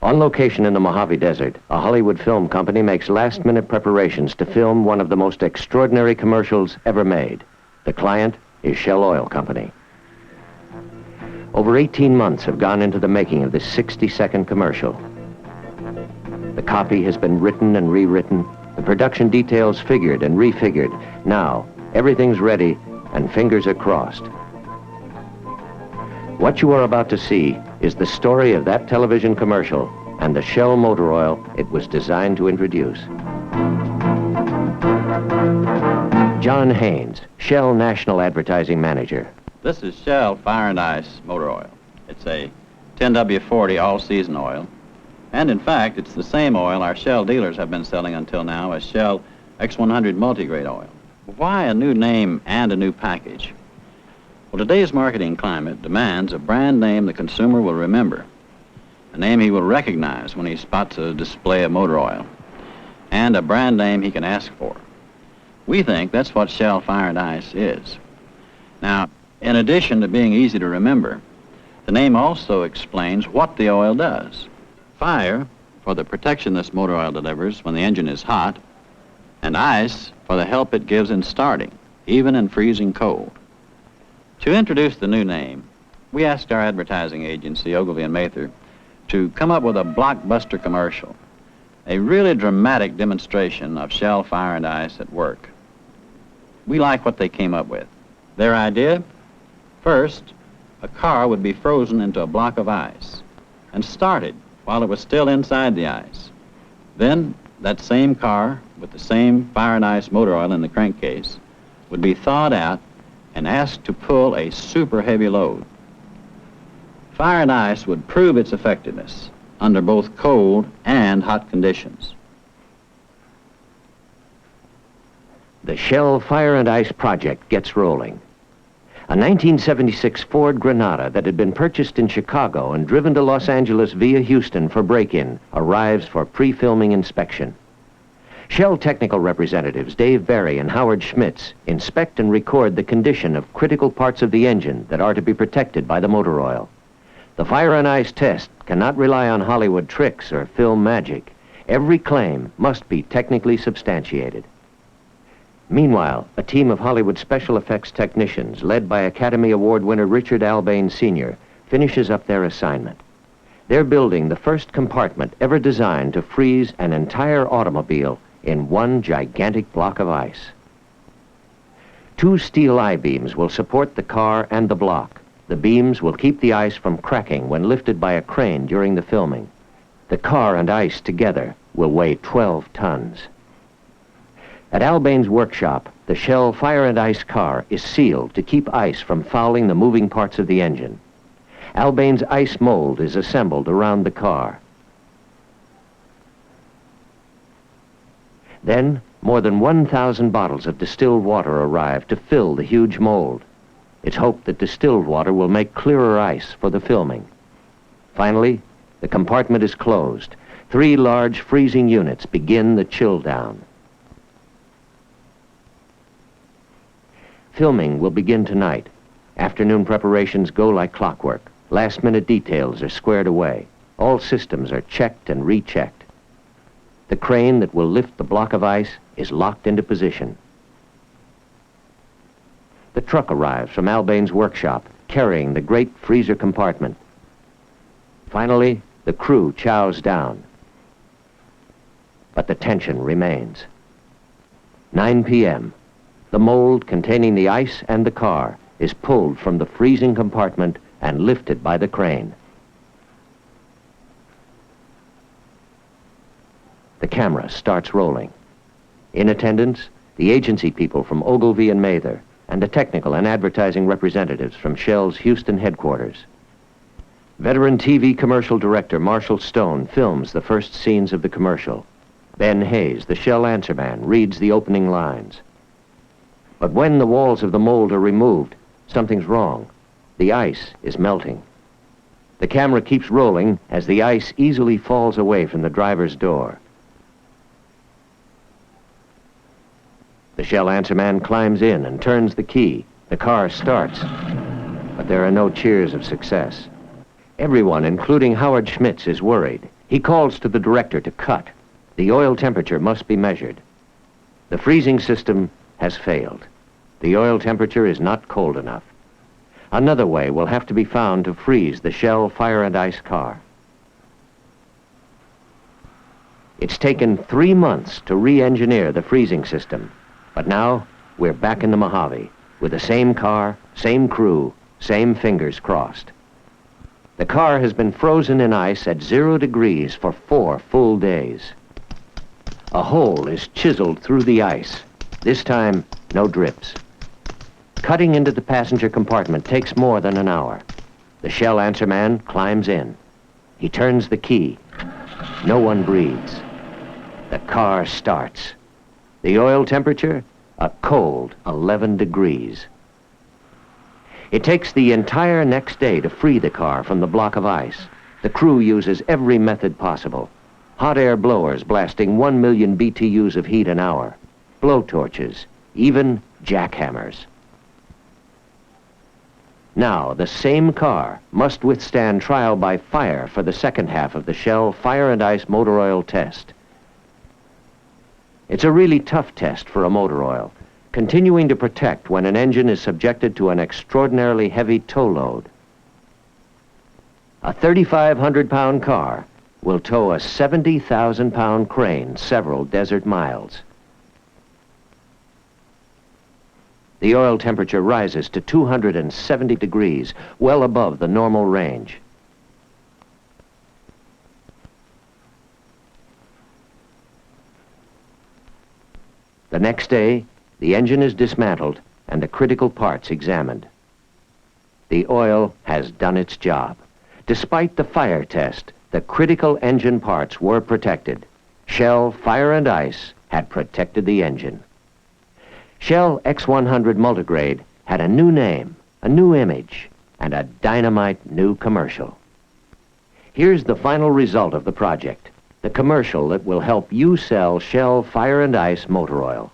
On location in the Mojave Desert, a Hollywood film company makes last-minute preparations to film one of the most extraordinary commercials ever made. The client is Shell Oil Company. Over 18 months have gone into the making of this 60-second commercial. The copy has been written and rewritten, the production details figured and refigured. Now, everything's ready and fingers are crossed. What you are about to see is the story of that television commercial and the Shell motor oil it was designed to introduce. John Haynes, Shell National Advertising Manager. This is Shell Fire and Ice motor oil. It's a 10W40 all-season oil. And in fact, it's the same oil our Shell dealers have been selling until now as Shell X100 multigrade oil. Why a new name and a new package? Well, today's marketing climate demands a brand name the consumer will remember, a name he will recognize when he spots a display of motor oil, and a brand name he can ask for. We think that's what Shell Fire and Ice is. Now, in addition to being easy to remember, the name also explains what the oil does. Fire, for the protection this motor oil delivers when the engine is hot, and ice for the help it gives in starting, even in freezing cold. To introduce the new name, we asked our advertising agency, Ogilvy & Mather, to come up with a blockbuster commercial, a really dramatic demonstration of Shell Fire and Ice at work. We like what they came up with. Their idea? First, a car would be frozen into a block of ice and started while it was still inside the ice. Then, that same car, with the same fire and ice motor oil in the crankcase, would be thawed out and asked to pull a super heavy load. Fire and ice would prove its effectiveness under both cold and hot conditions. The Shell Fire and Ice project gets rolling. A 1976 Ford Granada that had been purchased in Chicago and driven to Los Angeles via Houston for break-in arrives for pre-filming inspection. Shell technical representatives Dave Barry and Howard Schmitz inspect and record the condition of critical parts of the engine that are to be protected by the motor oil. The Fire and Ice test cannot rely on Hollywood tricks or film magic. Every claim must be technically substantiated. Meanwhile, a team of Hollywood special effects technicians, led by Academy Award winner Richard Albane Sr., finishes up their assignment. They're building the first compartment ever designed to freeze an entire automobile in one gigantic block of ice. 2 steel I-beams will support the car and the block. The beams will keep the ice from cracking when lifted by a crane during the filming. The car and ice together will weigh 12 tons. At Albane's workshop, the Shell Fire and Ice car is sealed to keep ice from fouling the moving parts of the engine. Albane's ice mold is assembled around the car. Then, more than 1,000 bottles of distilled water arrive to fill the huge mold. It's hoped that distilled water will make clearer ice for the filming. Finally, the compartment is closed. 3 large freezing units begin the chill down. Filming will begin tonight. Afternoon preparations go like clockwork. Last-minute details are squared away. All systems are checked and rechecked. The crane that will lift the block of ice is locked into position. The truck arrives from Albane's workshop, carrying the great freezer compartment. Finally, the crew chows down. But the tension remains. 9 p.m. The mold containing the ice and the car is pulled from the freezing compartment and lifted by the crane. The camera starts rolling. In attendance, the agency people from Ogilvy and Mather, and the technical and advertising representatives from Shell's Houston headquarters. Veteran TV commercial director Marshall Stone films the first scenes of the commercial. Ben Hayes, the Shell answerman, reads the opening lines. But when the walls of the mold are removed, something's wrong. The ice is melting. The camera keeps rolling as the ice easily falls away from the driver's door. The Shell answerman climbs in and turns the key. The car starts, but there are no cheers of success. Everyone, including Howard Schmitz, is worried. He calls to the director to cut. The oil temperature must be measured. The freezing system has failed. The oil temperature is not cold enough. Another way will have to be found to freeze the Shell Fire and Ice car. It's taken 3 months to re-engineer the freezing system, but now we're back in the Mojave with the same car, same crew, same fingers crossed. The car has been frozen in ice at 0 degrees for 4 full days. A hole is chiseled through the ice. This time, no drips. Cutting into the passenger compartment takes more than an hour. The Shell answerman climbs in. He turns the key. No one breathes. The car starts. The oil temperature? A cold 11 degrees. It takes the entire next day to free the car from the block of ice. The crew uses every method possible. Hot air blowers blasting 1 million BTUs of heat an hour. Blow torches, even jackhammers. Now, the same car must withstand trial by fire for the second half of the Shell Fire and Ice motor oil test. It's a really tough test for a motor oil, continuing to protect when an engine is subjected to an extraordinarily heavy tow load. A 3,500-pound car will tow a 70,000-pound crane several desert miles. The oil temperature rises to 270 degrees, well above the normal range. The next day, the engine is dismantled and the critical parts examined. The oil has done its job. Despite the fire test, the critical engine parts were protected. Shell Fire and Ice had protected the engine. Shell X100 Multigrade had a new name, a new image, and a dynamite new commercial. Here's the final result of the project, the commercial that will help you sell Shell Fire and Ice motor oil.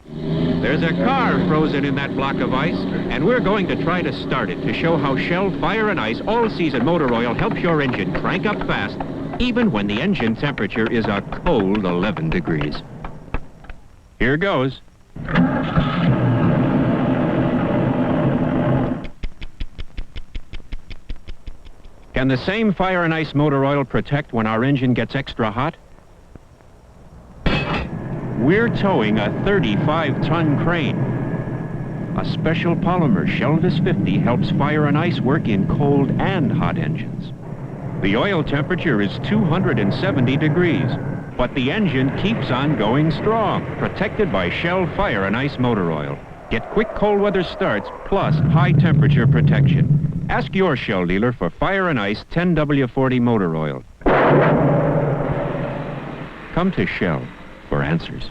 There's a car frozen in that block of ice, and we're going to try to start it to show how Shell Fire and Ice all-season motor oil helps your engine crank up fast, even when the engine temperature is a cold 11 degrees. Here goes. Can the same Fire and Ice motor oil protect when our engine gets extra hot? We're towing a 35-ton crane. A special polymer, Shelvis 50, helps fire and ice work in cold and hot engines. The oil temperature is 270 degrees, but the engine keeps on going strong, protected by Shell Fire and Ice motor oil. Get quick cold weather starts plus high temperature protection. Ask your Shell dealer for Fire and Ice 10W40 motor oil. Come to Shell for answers.